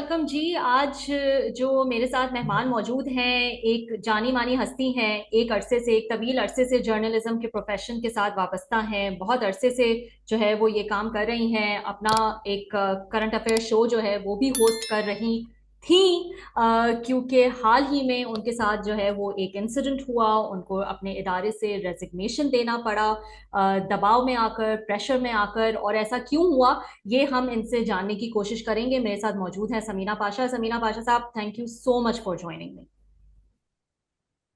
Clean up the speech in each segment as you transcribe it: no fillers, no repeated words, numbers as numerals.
Welcome जी। आज जो मेरे साथ मेहमान मौजूद हैं, एक जानी मानी हस्ती हैं। एक तवील अरसे से जर्नलिज्म के प्रोफेशन के साथ वाबस्ता हैं। बहुत अरसे से जो है वो ये काम कर रही हैं। अपना एक करंट अफेयर शो जो है वो भी होस्ट कर रही थी। क्योंकि हाल ही में उनके साथ जो है वो एक इंसिडेंट हुआ, उनको अपने इदारे से रेजिग्नेशन देना पड़ा, दबाव में आकर, प्रेशर में आकर। और ऐसा क्यों हुआ, ये हम इनसे जानने की कोशिश करेंगे। मेरे साथ मौजूद है समीना पाशा। समीना पाशा साहब, thank you so much for joining me.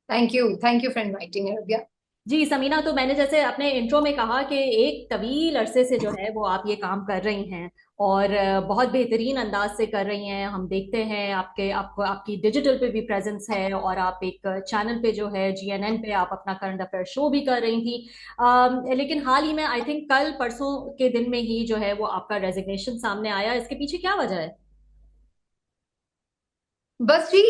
Thank you for inviting Rabia. जी समीना, तो मैंने जैसे अपने इंट्रो में कहा कि एक तवील अरसे से जो है वो आप ये काम कर रही हैं, और बहुत बेहतरीन अंदाज से कर रही हैं। हम देखते हैं आपके आपको आपकी डिजिटल पे भी प्रेजेंस है, और आप एक चैनल पे जो है जीएनएन पे आप अपना करंट अफेयर शो भी कर रही थी। लेकिन हाल ही में, आई थिंक कल परसों के दिन में ही जो है वो आपका रेजिग्नेशन सामने आया। इसके पीछे क्या वजह है? बस जी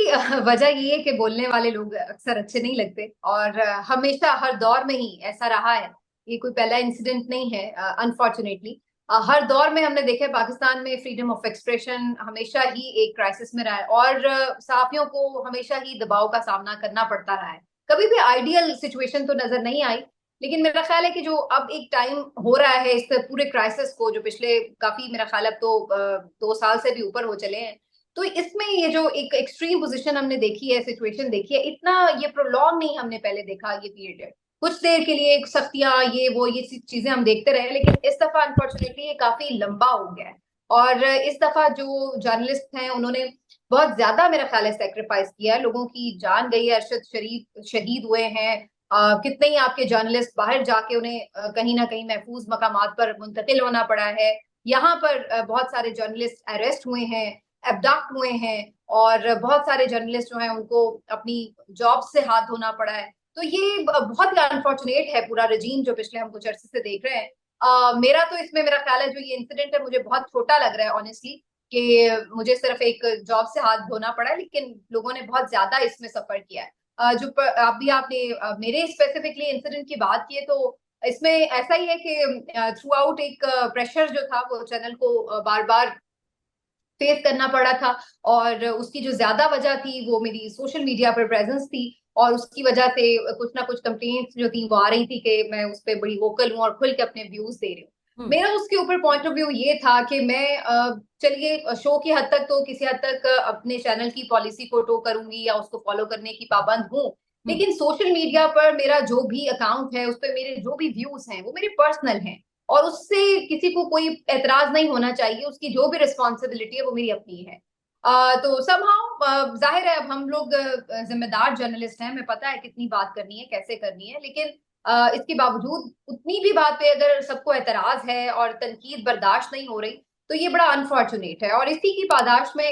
वजह ये है कि बोलने वाले लोग अक्सर अच्छे नहीं लगते और हमेशा हर दौर में ही ऐसा रहा है। ये कोई पहला इंसिडेंट नहीं है अनफॉर्चुनेटली। हर दौर में हमने देखा है पाकिस्तान में फ्रीडम ऑफ एक्सप्रेशन हमेशा ही एक क्राइसिस में रहा है और सहाफियों को हमेशा ही दबाव का सामना करना पड़ता रहा है। कभी भी आइडियल सिचुएशन तो नजर नहीं आई। लेकिन मेरा ख्याल है कि जो अब एक टाइम हो रहा है इस पूरे क्राइसिस को, जो पिछले काफी मेरा ख्याल है अब तो 2 साल से भी ऊपर हो चले हैं। तो इसमें ये जो एक एक्सट्रीम पोजीशन हमने देखी है, सिचुएशन देखी है, इतना ये प्रोलॉन्ग नहीं हमने पहले देखा ये पीरियड। कुछ देर के लिए सख्तियां ये वो ये चीजें हम देखते रहे, लेकिन इस दफा अनफॉर्चुनेटली ये काफी लंबा हो गया है। और इस दफा जो जर्नलिस्ट हैं उन्होंने बहुत ज्यादा मेरा ख्याल है सेक्रीफाइस किया है। लोगों की जान गई है, अरशद शरीफ शहीद हुए हैं। कितने ही आपके जर्नलिस्ट बाहर जाके उन्हें कहीं ना कहीं महफूज मकामात पर मुंतकिल होना पड़ा है। यहाँ पर बहुत सारे जर्नलिस्ट अरेस्ट हुए हैं, एब्डक्ट हुए हैं, और बहुत सारे जर्नलिस्ट जो हैं उनको अपनी जॉब से हाथ धोना पड़ा है। तो ये बहुत ही अनफॉर्चुनेट है पूरा रजीम जो पिछले हम कुछ अरसे से देख रहे हैं। मेरा तो इसमें मेरा ख्याल है जो ये इंसिडेंट है मुझे बहुत छोटा लग रहा है ऑनेस्टली, कि मुझे सिर्फ एक जॉब से हाथ धोना पड़ा है, लेकिन लोगों ने बहुत ज्यादा इसमें सफर किया है। अभी आपने मेरे स्पेसिफिकली इंसिडेंट की बात की है, तो इसमें ऐसा ही है कि थ्रू आउट एक प्रेशर जो था वो चैनल को बार बार फेस करना पड़ा था। और उसकी जो ज्यादा वजह थी वो मेरी सोशल मीडिया पर प्रेजेंस थी, और उसकी वजह से कुछ ना कुछ कंप्लेंट्स जो थी वो आ रही थी कि मैं उस पर बड़ी वोकल हूँ और खुल के अपने व्यूज दे रही हूँ। हम्म। मेरा उसके ऊपर पॉइंट ऑफ व्यू ये था कि मैं चलिए शो की हद तक तो किसी हद तक अपने चैनल की पॉलिसी को टो करूंगी या उसको फॉलो करने की पाबंद हूँ। हम्म। लेकिन सोशल मीडिया पर मेरा जो भी अकाउंट है उस पर मेरे जो भी व्यूज हैं वो मेरे पर्सनल हैं, और उससे किसी को कोई एतराज नहीं होना चाहिए। उसकी जो भी रिस्पॉन्सिबिलिटी है वो मेरी अपनी है। तो समहाउ जाहिर है अब हम लोग जिम्मेदार जर्नलिस्ट हैं, हमें पता है कितनी बात करनी है, कैसे करनी है। लेकिन इसके बावजूद उतनी भी बात पे अगर सबको एतराज है और तनकीद बर्दाश्त नहीं हो रही, तो ये बड़ा अनफॉर्चुनेट है। और इसी की पादाश में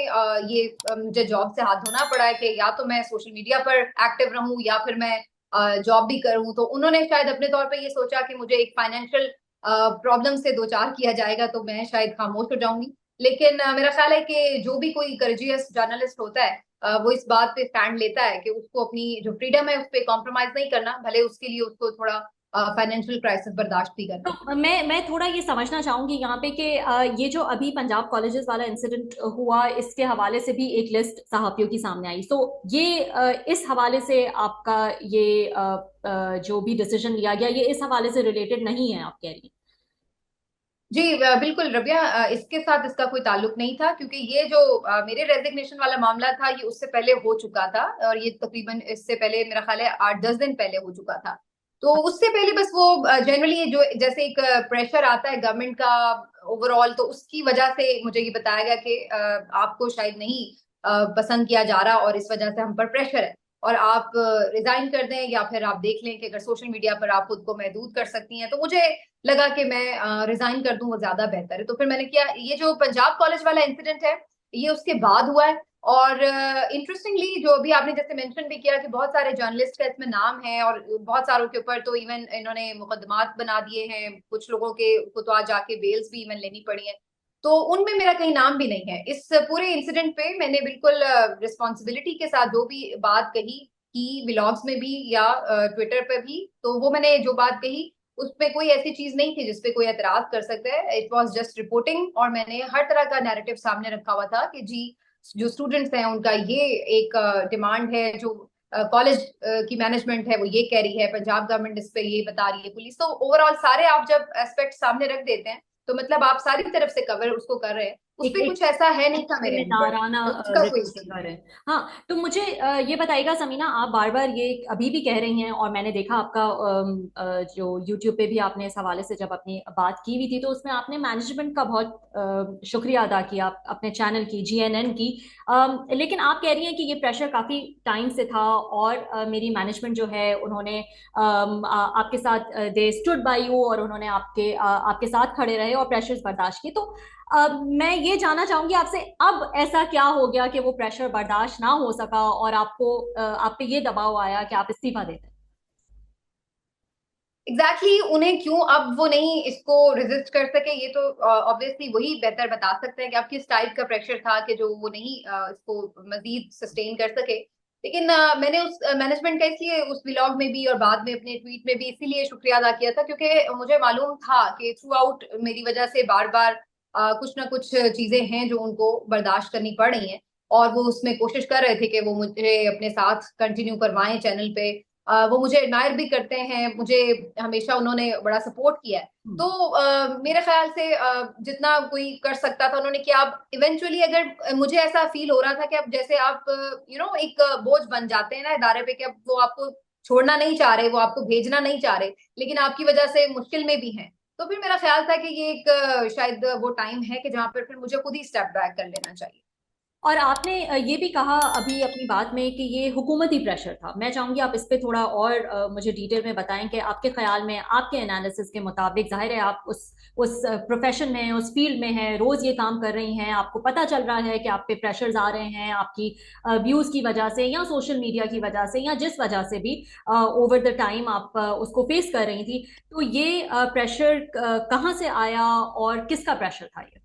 ये मुझे जॉब से हाथ धोना पड़ा है कि या तो मैं सोशल मीडिया पर एक्टिव रहूं या फिर मैं जॉब भी करूं। तो उन्होंने शायद अपने तौर पे ये सोचा कि मुझे एक फाइनेंशियल प्रॉब्लम से दो चार किया जाएगा तो मैं शायद खामोश हो जाऊंगी। लेकिन मेरा ख्याल है कि जो भी कोई कर्जियस जर्नलिस्ट होता है वो इस बात पे स्टैंड लेता है कि उसको अपनी जो फ्रीडम है उस पर कॉम्प्रोमाइज नहीं करना, भले उसके लिए उसको थोड़ा फाइनेंशियल क्राइसिस बर्दाश्त भी करना पड़े। तो मैं थोड़ा ये समझना चाहूंगी यहाँ पे कि ये जो अभी पंजाब कॉलेजेस वाला इंसिडेंट हुआ, इसके हवाले से भी एक लिस्ट सहाफियों की सामने आई। तो ये इस हवाले से आपका ये जो भी डिसीजन लिया गया, ये इस हवाले से रिलेटेड नहीं है, आप कह रही हैं? जी बिल्कुल रबिया, इसके साथ इसका कोई ताल्लुक नहीं था, क्योंकि ये जो मेरे रेजिग्नेशन वाला मामला था ये उससे पहले हो चुका था। और ये तकरीबन इससे पहले मेरा ख्याल है 8-10 दिन पहले हो चुका था। तो उससे पहले बस वो जनरली जो जैसे एक प्रेशर आता है गवर्नमेंट का ओवरऑल, तो उसकी वजह से मुझे ये बताया गया कि आपको शायद नहीं पसंद किया जा रहा और इस वजह से हम पर प्रेशर है, और आप रिजाइन कर दें या फिर आप देख लें कि अगर सोशल मीडिया पर आप खुद को महदूद कर सकती हैं। तो मुझे लगा कि मैं रिजाइन कर दूं, वो ज्यादा बेहतर है। तो फिर मैंने किया। ये जो पंजाब कॉलेज वाला इंसिडेंट है ये उसके बाद हुआ है। और इंटरेस्टिंगली जो अभी आपने जैसे मेंशन भी किया कि बहुत सारे जर्नलिस्ट का इसमें नाम है, और बहुत सारों के ऊपर तो इवन इन्होंने मुकदमात बना दिए हैं, कुछ लोगों के को तो आज जाके बेल्स भी इवन लेनी पड़ी है। तो उनमें मेरा कहीं नाम भी नहीं है। इस पूरे इंसिडेंट पे मैंने बिल्कुल रिस्पॉन्सिबिलिटी के साथ जो भी बात कही की, व्लॉग्स में भी या ट्विटर पे भी, तो वो मैंने जो बात कही उसमें कोई ऐसी चीज नहीं थी जिसपे कोई एतराज कर सकता है। इट वॉज जस्ट रिपोर्टिंग, और मैंने हर तरह का नैरेटिव सामने रखा हुआ था कि जी जो स्टूडेंट्स हैं उनका ये एक डिमांड है, जो कॉलेज की मैनेजमेंट है वो ये कह रही है, पंजाब गवर्नमेंट इस पे ये बता रही है, पुलिस। तो ओवरऑल सारे आप जब एस्पेक्ट सामने रख देते हैं तो मतलब आप सारी तरफ से कवर उसको कर रहे हैं। उस एक पे एक कुछ ऐसा है नहीं था मेरे एंड पर, जिम्मेदाराना तो उसका कोई रवैया इशू नहीं कर रहे है। हैं। हाँ, तो मुझे ये बताइएगा समीना, आप बार बार ये अभी भी कह रही हैं, और मैंने देखा आपका जो यूट्यूब पे भी आपने इस हवाले से जब अपनी बात की हुई थी तो उसमें आपने मैनेजमेंट का बहुत शुक्रिया अदा किया, अपने चैनल की, जीएनएन की। लेकिन आप कह रही हैं कि ये प्रेशर काफी टाइम से था, और मेरी मैनेजमेंट जो है उन्होंने आपके साथ दे स्टूड बाय यू, और उन्होंने आपके साथ खड़े रहे और प्रेशर्स बर्दाश्त किए। तो मैं ये जानना चाहूंगी आपसे, अब ऐसा क्या हो गया कि वो प्रेशर बर्दाश्त ना हो सका और आप पे ये दबाव आया कि आप इस्तीफा दे दें? एग्जैक्टली exactly, उन्हें क्यों अब वो नहीं इसको रेजिस्ट कर सके, ये तो ऑब्वियसली वही बेहतर बता सकते हैं कि अब किस टाइप का प्रेशर था कि जो वो नहीं इसको मजीद सस्टेन कर सके। लेकिन मैंने उस मैनेजमेंट का इसलिए उस व्लॉग में भी और बाद में अपने ट्वीट में भी इसीलिए शुक्रिया अदा किया था क्योंकि मुझे मालूम था कि थ्रू आउट मेरी वजह से बार बार कुछ ना कुछ चीजें हैं जो उनको बर्दाश्त करनी पड़ रही हैं, और वो उसमें कोशिश कर रहे थे कि वो मुझे अपने साथ कंटिन्यू करवाएं चैनल पे। वो मुझे एडमायर भी करते हैं, मुझे हमेशा उन्होंने बड़ा सपोर्ट किया है। तो मेरे ख्याल से जितना कोई कर सकता था उन्होंने किया। अब इवेंचुअली अगर मुझे ऐसा फील हो रहा था कि अब जैसे आप एक बोझ बन जाते हैं ना इदारे पे, कि अब वो आपको छोड़ना नहीं चाह रहे, वो आपको भेजना नहीं चाह रहे, लेकिन आपकी वजह से मुश्किल में भी हैं। तो फिर मेरा ख्याल था कि ये एक शायद वो टाइम है कि जहाँ पर फिर मुझे खुद ही स्टेप बैक कर लेना चाहिए। और आपने ये भी कहा अभी अपनी बात में कि ये हुकूमती प्रेशर था। मैं चाहूंगी आप इस पे थोड़ा और मुझे डिटेल में बताएं कि आपके ख्याल में, आपके एनालिसिस के मुताबिक, जाहिर है आप उस प्रोफेशन में, उस फील्ड में हैं, रोज ये काम कर रही हैं, आपको पता चल रहा है कि आप पे प्रेशर्स आ रहे हैं आपकी व्यूज की वजह से या सोशल मीडिया की वजह से या जिस वजह से भी ओवर द टाइम आप उसको फेस कर रही थी। तो ये प्रेशर कहाँ से आया और किसका प्रेशर था ये?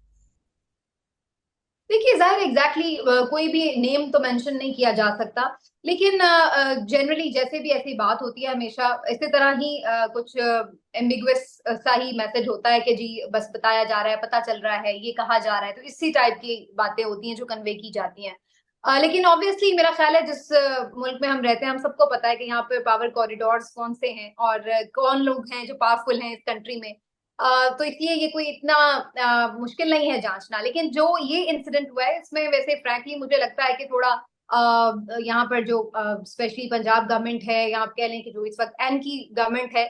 देखिए जाहिर एग्जैक्टली कोई भी नेम तो मेंशन नहीं किया जा सकता, लेकिन जनरली जैसे भी ऐसी बात होती है हमेशा इसी तरह ही कुछ एम्बिगुअस सा ही मैसेज होता है कि जी बस बताया जा रहा है, पता चल रहा है, ये कहा जा रहा है, तो इसी टाइप की बातें होती हैं जो कन्वे की जाती हैं। लेकिन ऑब्वियसली मेरा ख्याल है जिस मुल्क में हम रहते हैं हम सबको पता है कि यहाँ पे पावर कॉरिडोर्स कौन से हैं और कौन लोग हैं जो पावरफुल हैं इस कंट्री में। तो इसलिए ये कोई इतना मुश्किल नहीं है जांचना। लेकिन जो ये इंसिडेंट हुआ है इसमें वैसे फ्रैंकली मुझे लगता है कि थोड़ा यहाँ पर जो स्पेशली पंजाब गवर्नमेंट है, या आप कह लें कि जो इस वक्त एन की गवर्नमेंट है,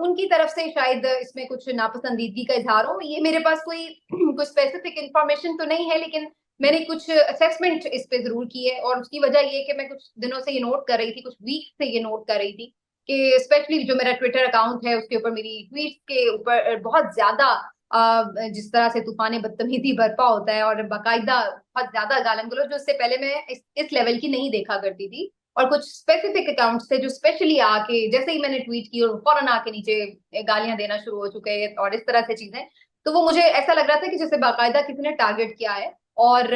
उनकी तरफ से शायद इसमें कुछ नापसंदीदगी का इजहार हो। ये मेरे पास कोई कुछ स्पेसिफिक इंफॉर्मेशन तो नहीं है, लेकिन मैंने कुछ असेसमेंट इस पे जरूर की है, और उसकी वजह ये कि मैं कुछ दिनों से ये नोट कर रही थी, कुछ वीक से ये नोट कर रही थी कि स्पेशली जो मेरा ट्विटर अकाउंट है उसके ऊपर मेरी ट्वीट के ऊपर बहुत ज्यादा जिस तरह से तूफान बदतमीजी बरपा होता है और बाकायदा बहुत ज्यादा गालम गलौज जो इससे पहले मैं इस लेवल की नहीं देखा करती थी। और कुछ स्पेसिफिक अकाउंट्स थे जो स्पेशली आके जैसे ही मैंने ट्वीट की और फौरन आके नीचे गालियां देना शुरू हो चुके हैं और इस तरह से चीजें। तो वो मुझे ऐसा लग रहा था कि जैसे बाकायदा किसी ने टारगेट किया है। और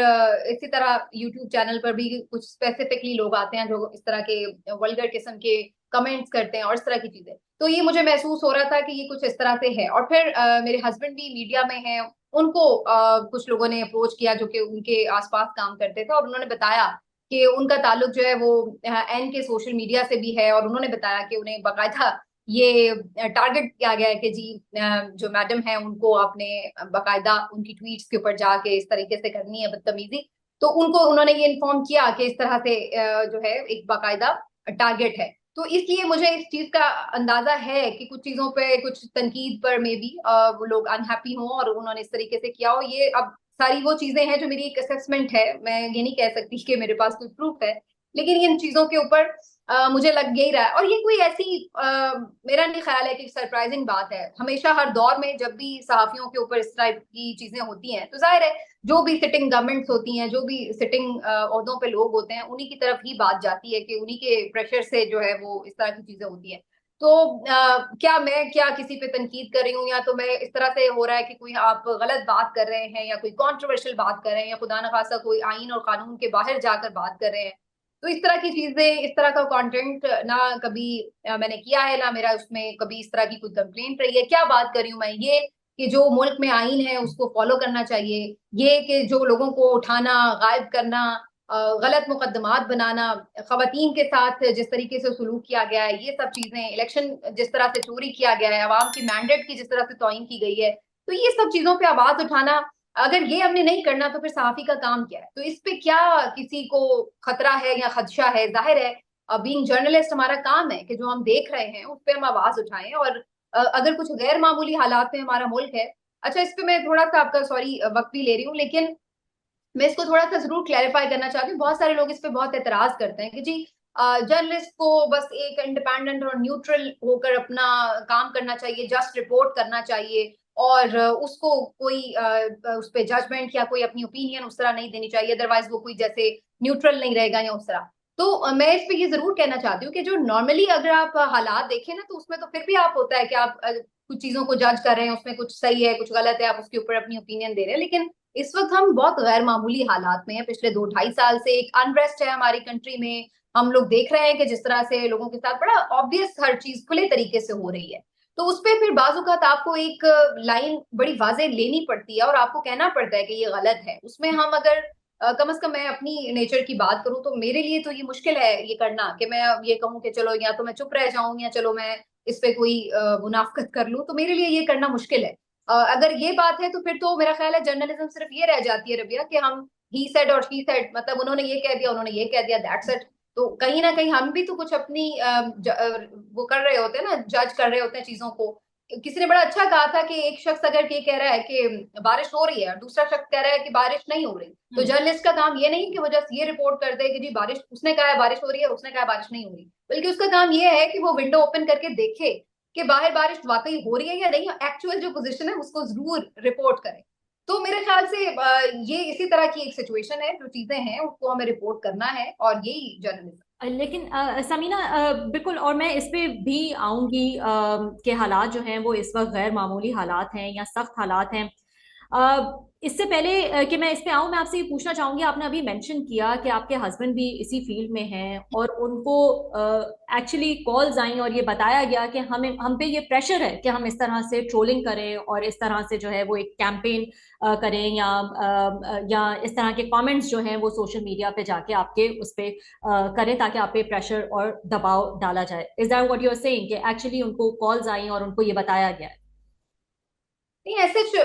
इसी तरह यूट्यूब चैनल पर भी कुछ स्पेसिफिकली लोग आते हैं जो इस तरह के वल्गर किस्म के कमेंट्स करते हैं और इस तरह की चीजें। तो ये मुझे महसूस हो रहा था कि ये कुछ इस तरह से है। और फिर मेरे हस्बैंड भी मीडिया में हैं, उनको कुछ लोगों ने अप्रोच किया जो कि उनके आसपास काम करते थे, और उन्होंने बताया कि उनका ताल्लुक जो है वो एन के सोशल मीडिया से भी है, और उन्होंने बताया कि उन्हें बाकायदा ये टारगेट किया गया है कि जी जो मैडम है उनको आपने बाकायदा उनकी ट्वीट्स के ऊपर जाके इस तरीके से करनी है बदतमीजी। तो उनको उन्होंने ये इन्फॉर्म किया कि इस तरह से जो है एक बाकायदा टारगेट है। तो इसलिए मुझे इस चीज का अंदाजा है कि कुछ चीजों पे, कुछ तनकीद पर मे बी वो लोग अनहैप्पी हों और उन्होंने इस तरीके से किया हो। ये अब सारी वो चीजें हैं जो मेरी एक असेसमेंट है, मैं ये नहीं कह सकती कि मेरे पास कोई प्रूफ है, लेकिन इन चीजों के ऊपर मुझे लग यही रहा है। और ये कोई ऐसी मेरा नहीं ख्याल है कि सरप्राइजिंग बात है। हमेशा हर दौर में जब भी सहाफियों के ऊपर इस टाइप की चीजें होती हैं तो जाहिर है जो भी सिटिंग गवर्नमेंट्स होती हैं, जो भी सिटिंग ओहदों पे लोग होते हैं, उन्हीं की तरफ ही बात जाती है कि उन्हीं के प्रेशर से जो है वो इस तरह की चीजें होती हैं। तो क्या मैं क्या किसी पे तनकीद कर रही हूँ, या तो मैं इस तरह से हो रहा है कि कोई आप गलत बात कर रहे हैं या कोई कंट्रोवर्शियल बात कर रहे हैं या खुदा न खासा कोई आइन और कानून के बाहर जाकर बात कर रहे हैं। तो इस तरह की चीजें, इस तरह का कंटेंट ना कभी मैंने किया है, ना मेरा उसमें कभी इस तरह की कोई कंप्लेंट रही है। क्या बात कर रही हूँ मैं, ये कि जो मुल्क में आइन है उसको फॉलो करना चाहिए, ये कि जो लोगों को उठाना, गायब करना, गलत मुकदमात बनाना, खवातीन के साथ जिस तरीके से सलूक किया गया है, ये सब चीजें, इलेक्शन जिस तरह से चोरी किया गया है, अवाम की मैंडेट की जिस तरह से तौहीन की गई है, तो ये सब चीजों पे आवाज उठाना, अगर ये हमने नहीं करना तो फिर सहाफी का काम क्या है? तो इस पे क्या किसी को खतरा है या खदशा है? जाहिर है बीइंग जर्नलिस्ट हमारा काम है कि जो हम देख रहे हैं उस पे हम आवाज उठाएं, और अगर कुछ गैर मामूली हालात में हमारा मुल्क है। अच्छा, इस पे मैं थोड़ा सा आपका सॉरी वक्त भी ले रही हूँ, लेकिन मैं इसको थोड़ा सा जरूर क्लैरिफाई करना चाहती हूँ। बहुत सारे लोग इस पे बहुत एतराज करते हैं कि जी जर्नलिस्ट को बस एक इंडिपेंडेंट और न्यूट्रल होकर अपना काम करना चाहिए, जस्ट रिपोर्ट करना चाहिए, और उसको कोई उस पे जजमेंट या कोई अपनी ओपिनियन उस तरह नहीं देनी चाहिए, अदरवाइज वो कोई जैसे न्यूट्रल नहीं रहेगा या उस तरह। तो मैं इस पे ये जरूर कहना चाहती हूँ कि जो नॉर्मली अगर आप हालात देखें ना, तो उसमें तो फिर भी आप होता है कि आप कुछ चीजों को जज कर रहे हैं, उसमें कुछ सही है कुछ गलत है, आप उसके ऊपर अपनी ओपिनियन दे रहे हैं। लेकिन इस वक्त हम बहुत गैर मामूली हालात में हैं। पिछले 2-2.5 साल से एक अनरेस्ट है हमारी कंट्री में। हम लोग देख रहे हैं कि जिस तरह से लोगों के साथ बड़ा ऑब्वियस हर चीज खुले तरीके से हो रही है। तो उस पे फिर बाजुकात आपको एक लाइन बड़ी वाजे लेनी पड़ती है और आपको कहना पड़ता है कि ये गलत है। उसमें हम अगर कम से कम मैं अपनी नेचर की बात करूं तो मेरे लिए तो ये मुश्किल है ये करना कि मैं ये कहूं कि चलो या तो मैं चुप रह जाऊं या चलो मैं इस पे कोई मुनाफकत कर लूं। तो मेरे लिए ये करना मुश्किल है। अगर ये बात है तो फिर तो मेरा ख्याल है जर्नलिज्म सिर्फ ये रह जाती है रबिया कि हम ही सेड और शी सेड, मतलब उन्होंने ये कह दिया उन्होंने ये कह दिया, दैट्स इट। तो कहीं ना कहीं हम भी तो कुछ अपनी वो कर रहे होते हैं ना, जज कर रहे होते हैं चीजों को। किसी ने बड़ा अच्छा कहा था कि एक शख्स अगर ये कह रहा है कि बारिश हो रही है और दूसरा शख्स कह रहा है कि बारिश नहीं हो रही, तो जर्नलिस्ट का काम ये नहीं कि वो जस्ट ये रिपोर्ट कर दे कि जी बारिश, उसने कहा है बारिश हो रही है, उसने कहा है बारिश नहीं हो रही, बल्कि उसका काम ये है कि वो विंडो ओपन करके देखे कि बाहर बारिश वाकई हो रही है या नहीं, एक्चुअल जो पोजीशन है उसको जरूर रिपोर्ट करें। तो मेरे ख्याल से ये इसी तरह की एक सिचुएशन है, जो चीजें हैं उसको हमें रिपोर्ट करना है, और यही जर्नलिज्म। लेकिन समीना, बिल्कुल, और मैं इस पे भी आऊंगी कि हालात जो हैं वो इस वक्त गैर मामूली हालात हैं या सख्त हालात हैं। इससे पहले कि मैं इस पे आऊं, मैं आपसे ये पूछना चाहूंगी, आपने अभी मेंशन किया कि आपके हस्बैंड भी इसी फील्ड में हैं और उनको एक्चुअली कॉल्स आई और ये बताया गया कि हमें हम पे ये प्रेशर है कि हम इस तरह से ट्रोलिंग करें और इस तरह से जो है वो एक कैंपेन करें, या इस तरह के कमेंट्स जो हैं वो सोशल मीडिया पे जाके आपके उस पे करें ताकि आप पे प्रेशर और दबाव डाला जाए। Is that what you are saying कि एक्चुअली उनको कॉल्स आई और उनको ये बताया गया है? नहीं, ऐसे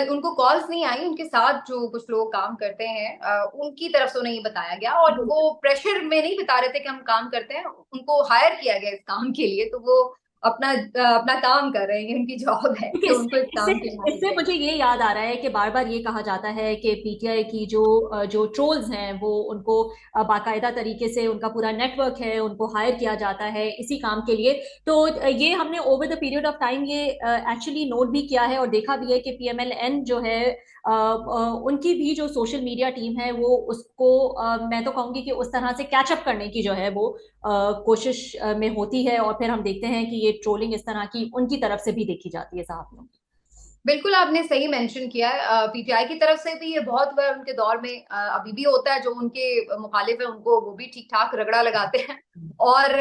उनको कॉल्स नहीं आई, उनके साथ जो कुछ लोग काम करते हैं उनकी तरफ से उन्हें ये बताया गया, और वो प्रेशर में नहीं बता रहे थे कि हम काम करते हैं, उनको हायर किया गया इस काम के लिए, तो वो अपना अपना काम कर रहे हैं, उनकी जॉब है देखिए, कि इससे उनको इस इससे काम के लिए हायर इससे किया मुझे गया। ये याद आ रहा है कि बार बार ये कहा जाता है कि पीटीआई की जो ट्रोल्स हैं वो उनको बाकायदा तरीके से, उनका पूरा नेटवर्क है, उनको हायर किया जाता है इसी काम के लिए। तो ये हमने over the period of time ये एक्चुअली नोट भी किया है और देखा भी है कि पीएमएलएन जो है उनकी भी जो सोशल मीडिया टीम है वो उसको मैं तो कहूंगी कि उस तरह से कैचअप करने की जो है वो कोशिश में होती है, और फिर हम देखते हैं कि ये ट्रोलिंग इस तरह की उनकी तरफ से भी देखी जाती है साहब। बिल्कुल आपने सही मेंशन किया है, पीटीआई की तरफ से भी ये बहुत बार उनके दौर में अभी भी होता है, जो उनके मुखालिफ है उनको वो भी ठीक ठाक रगड़ा लगाते हैं। और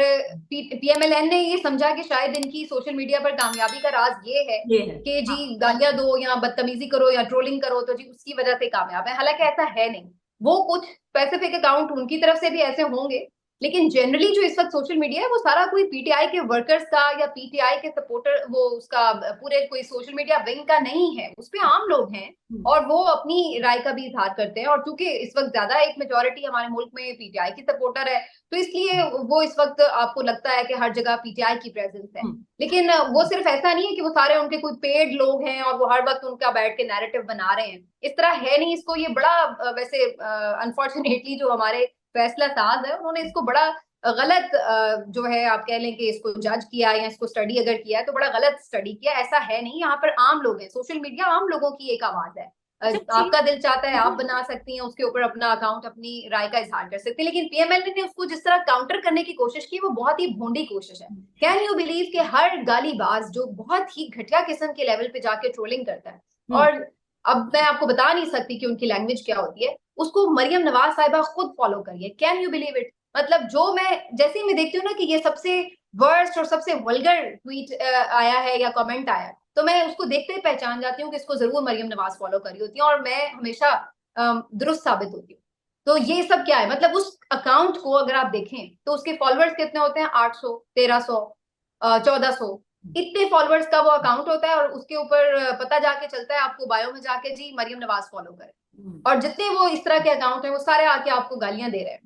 पीएमएलएन ने ये समझा कि शायद इनकी सोशल मीडिया पर कामयाबी का राज ये है ये है। कि हाँ। जी गालियां दो या बदतमीजी करो या ट्रोलिंग करो तो जी उसकी वजह से कामयाब है, हालांकि ऐसा है नहीं। वो कुछ स्पेसिफिक अकाउंट उनकी तरफ से भी ऐसे होंगे, लेकिन जनरली जो इस वक्त सोशल मीडिया है वो सारा कोई पीटीआई के वर्कर्स का या पीटीआई के सपोर्टर, वो उसका पूरे कोई सोशल मीडिया विंग का नहीं है, उस पे आम लोग हैं और वो अपनी राय का भी इजहार करते हैं। और चूंकि इस वक्त ज्यादा एक मेजोरिटी हमारे मुल्क में पीटीआई की सपोर्टर है, तो इसलिए वो इस वक्त आपको लगता है कि हर जगह पीटीआई की प्रेजेंस है। लेकिन वो सिर्फ ऐसा नहीं है कि वो सारे उनके कोई पेड लोग हैं और वो हर वक्त उनका बैठ के नैरेटिव बना रहे हैं, इस तरह है नहीं। इसको ये बड़ा वैसे अनफॉर्चुनेटली जो हमारे फैसला साज है उन्होंने इसको बड़ा गलत जो है आप कह लें कि इसको जज किया या इसको स्टडी अगर किया है तो बड़ा गलत स्टडी किया। ऐसा है नहीं, यहाँ पर आम लोग हैं, सोशल मीडिया आम लोगों की एक आवाज है। अच्छा जी। आपका दिल चाहता है आप बना सकती हैं उसके ऊपर अपना अकाउंट, अपनी राय का इजहार कर सकते हैं, लेकिन पीएमएल ने उसको जिस तरह काउंटर करने की कोशिश की वो बहुत ही भोंडी कोशिश है। कैन यू बिलीव कि हर गालीबाज जो बहुत ही घटिया किस्म के लेवल पे जाके ट्रोलिंग करता है, और अब मैं आपको बता नहीं सकती कि उनकी लैंग्वेज क्या होती है, उसको मरियम नवाज साहिबा खुद फॉलो करिए। Can you believe it? मतलब जो मैं जैसे ही मैं देखती हूँ ना कि ये सबसे वर्स्ट और सबसे वल्गर ट्वीट आया है या कमेंट आया है, तो मैं उसको देखते ही पहचान जाती हूँ कि इसको जरूर मरियम नवाज फॉलो करी होती है, और मैं हमेशा दुरुस्त साबित होती हूँ। तो ये सब क्या है, मतलब उस अकाउंट को अगर आप देखें तो उसके फॉलोअर्स कितने होते हैं, 800, 1300, 1400, इतने फॉलोअर्स का वो अकाउंट होता है, और उसके ऊपर पता जाके चलता है आपको बायो में जाके, जी मरियम नवाज फॉलो करें। और जितने वो इस तरह के अकाउंट हैं वो सारे आके आपको गालियां दे रहे हैं।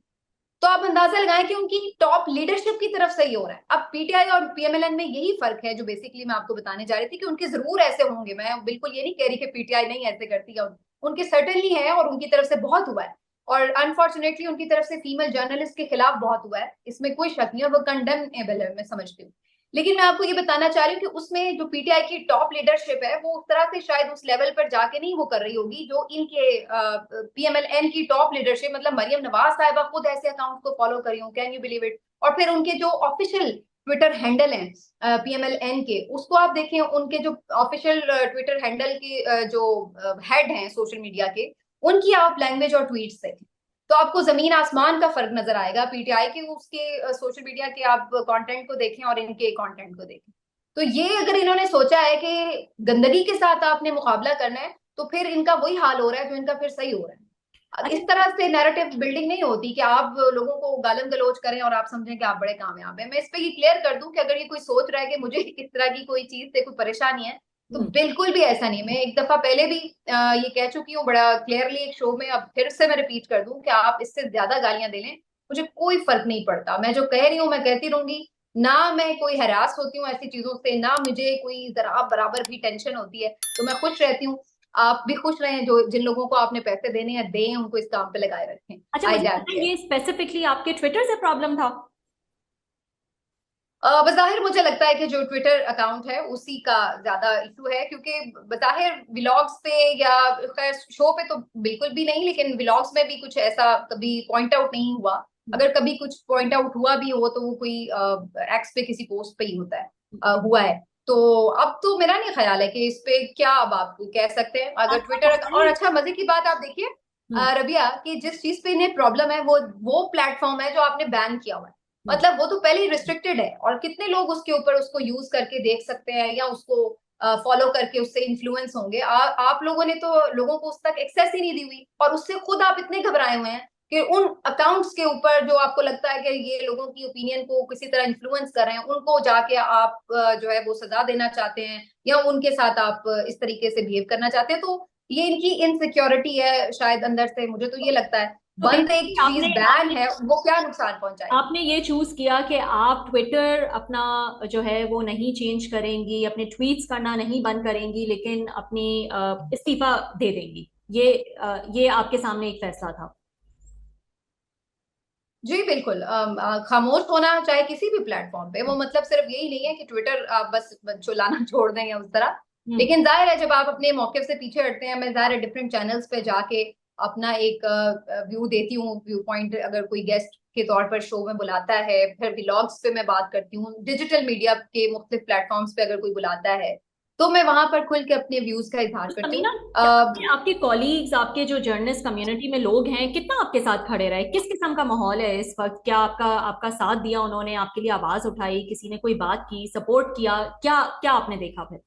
तो आप अंदाजा लगाएं कि उनकी टॉप लीडरशिप की तरफ से ही हो रहा है। अब पीटीआई और पीएमएलएन में यही फर्क है जो बेसिकली मैं आपको बताने जा रही थी, कि उनके जरूर ऐसे होंगे, मैं बिल्कुल ये नहीं कह रही कि पीटीआई नहीं ऐसे करती है, उनके सर्टेनली है और उनकी तरफ से बहुत हुआ है, और अनफॉर्चुनेटली उनकी तरफ से फीमेल जर्नलिस्ट के खिलाफ बहुत हुआ है, इसमें कोई शक नहीं, और वो कंडेमेबल है, मैं समझती हूँ। लेकिन मैं आपको ये बताना चाह रही हूँ कि उसमें जो पीटीआई की टॉप लीडरशिप है वो उस तरह से शायद उस लेवल पर जाके नहीं वो कर रही होगी जो इनके पीएमएलएन की टॉप लीडरशिप, मतलब मरियम नवाज साहिबा खुद ऐसे अकाउंट को फॉलो करी हो, कैन यू बिलीव इट। और फिर उनके जो ऑफिशियल ट्विटर हैंडल हैं पीएमएलएन के, उसको आप देखें, उनके जो ऑफिशियल ट्विटर हैंडल के जो हेड हैं सोशल मीडिया के, उनकी आप लैंग्वेज और ट्वीट्स देखें तो आपको जमीन आसमान का फर्क नजर आएगा। पीटीआई के उसके सोशल मीडिया के आप कंटेंट को देखें और इनके कंटेंट को देखें, तो ये अगर इन्होंने सोचा है कि गंदगी के साथ आपने मुकाबला करना है, तो फिर इनका वही हाल हो रहा है जो इनका फिर सही हो रहा है। अब इस अच्छा। तरह से नैरेटिव बिल्डिंग नहीं होती कि आप लोगों को गालम गलोच करें और आप समझें कि आप बड़े कामयाब हैं। मैं इस पे ये क्लियर कर दूं कि अगर ये कोई सोच रहा है कि मुझे इस तरह की कोई चीज से कोई परेशानी है, तो हम्म। बिल्कुल भी ऐसा नहीं है। मैं एक दफा पहले भी ये कह चुकी हूँ बड़ा क्लियरली एक शो में, अब फिर से मैं रिपीट कर दूं कि आप इससे ज्यादा गालियां दे लें, मुझे कोई फर्क नहीं पड़ता। मैं जो कह रही हूँ मैं कहती रहूंगी। ना मैं कोई हरास होती हूँ ऐसी चीजों से, ना मुझे कोई जरा बराबर भी टेंशन होती है, तो मैं खुश रहती हूँ। आप भी खुश रहें, जो जिन लोगों को आपने पैसे देने हैं दें, उनको इस काम पे लगाए रखें। अच्छा, आई मुझे डैम पता है केयर। ये स्पेसिफिकली आपके ट्विटर से प्रॉब्लम था। बज़ाहिर मुझे लगता है कि जो ट्विटर अकाउंट है उसी का ज्यादा इशू है, क्योंकि बज़ाहिर व्लॉग्स पे या खैर शो पे तो बिल्कुल भी नहीं, लेकिन व्लॉग्स में भी कुछ ऐसा कभी पॉइंट आउट नहीं हुआ। अगर कभी कुछ पॉइंट आउट हुआ भी हो तो वो कोई एक्स पे किसी पोस्ट पे ही होता है, हुआ है। तो अब तो मेरा नहीं ख्याल है कि इस पे क्या अब आप कह सकते हैं अगर आपका ट्विटर। और मोबाइल। अच्छा मजे की बात आप देखिए हम्म। रबिया, कि जिस चीज पे इन्हें प्रॉब्लम है वो प्लेटफॉर्म है जो आपने बैन किया हुआ है। हम्म। मतलब वो तो पहले ही रिस्ट्रिक्टेड है, और कितने लोग उसके ऊपर उसको यूज करके देख सकते हैं या उसको फॉलो करके उससे इन्फ्लुएंस होंगे। आप लोगों ने तो लोगों को उस तक एक्सेस ही नहीं दी हुई, और उससे खुद आप इतने घबराए हुए हैं कि उन अकाउंट्स के ऊपर जो आपको लगता है कि ये लोगों की ओपिनियन को किसी तरह इन्फ्लुएंस कर रहे हैं, उनको जाके आप जो है वो सजा देना चाहते हैं, या उनके साथ आप इस तरीके से बिहेव करना चाहते हैं। तो ये इनकी इनसिक्योरिटी है शायद अंदर से, मुझे तो ये लगता है। तो बंद एक बेसिकली चीज आपने बैन आपने है, वो क्या नुकसान पहुंचाएगी। आपने ये चूज किया कि आप ट्विटर अपना जो है वो नहीं चेंज करेंगी, अपने ट्वीट्स करना नहीं बंद करेंगी, लेकिन अपनी इस्तीफा दे देंगी। ये आपके सामने एक फैसला था। जी बिल्कुल। खामोश होना चाहे किसी भी प्लेटफॉर्म पे, वो मतलब सिर्फ यही नहीं है कि ट्विटर आप बस चलाना छोड़ दें या उस तरह। हम्म। लेकिन जाहिर है जब आप अपने मौके से पीछे हटते हैं, मैं जाहिर है डिफरेंट चैनल्स पे जाके अपना एक व्यू देती हूँ, व्यू पॉइंट अगर कोई गेस्ट के तौर पर शो में बुलाता है, फिर व्लॉग्स पे मैं बात करती हूँ, डिजिटल मीडिया के मुख्तलिफ प्लेटफॉर्म्स पे अगर कोई बुलाता है, तो मैं वहां पर खुल के अपने व्यूज का इजहार तो करती समीना, हूँ। क्या आपके कॉलीग्स, आपके जो जर्नलिस्ट कम्युनिटी में लोग हैं, कितना आपके साथ खड़े रहे? किस किस्म का माहौल है इस वक्त? क्या आपका आपका साथ दिया उन्होंने? आपके लिए आवाज उठाई? किसी ने कोई बात की, सपोर्ट किया? क्या क्या आपने देखा फिर?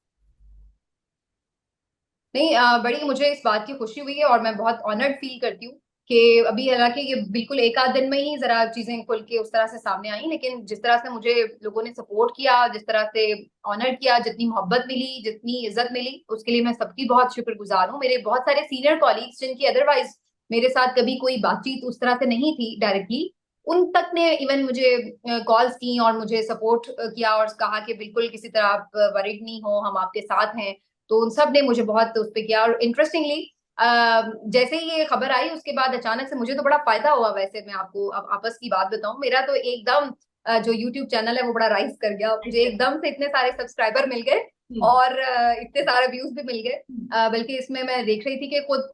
नहीं, बड़ी मुझे इस बात की खुशी हुई है, और मैं बहुत ऑनर्ड फील करती हूँ कि अभी हालांकि ये बिल्कुल एक आध दिन में ही जरा चीजें खुल के उस तरह से सामने आई, लेकिन जिस तरह से मुझे लोगों ने सपोर्ट किया, जिस तरह से ऑनर किया, जितनी मोहब्बत मिली, जितनी इज्जत मिली, उसके लिए मैं सबकी बहुत शुक्रगुजार हूँ। मेरे बहुत सारे सीनियर कॉलीग्स जिनकी अदरवाइज मेरे साथ कभी कोई बातचीत उस तरह से नहीं थी डायरेक्टली, उन तक ने इवन मुझे कॉल्स की और मुझे सपोर्ट किया और कहा कि बिल्कुल किसी तरह आप वरीड नहीं हो, हम आपके साथ हैं। तो उन सब ने मुझे बहुत उस पे किया, और इंटरेस्टिंगली जैसे ही ये खबर आई उसके बाद अचानक से मुझे तो बड़ा फायदा हुआ। वैसे मैं आपको अब आपस की बात बताऊं, मेरा तो एकदम जो यूट्यूब चैनल है वो बड़ा राइज कर गया, मुझे एकदम से इतने सारे सब्सक्राइबर मिल गए, हम्म। और इतने सारे व्यूज भी मिल गए। बल्कि इसमें मैं देख रही थी कि खुद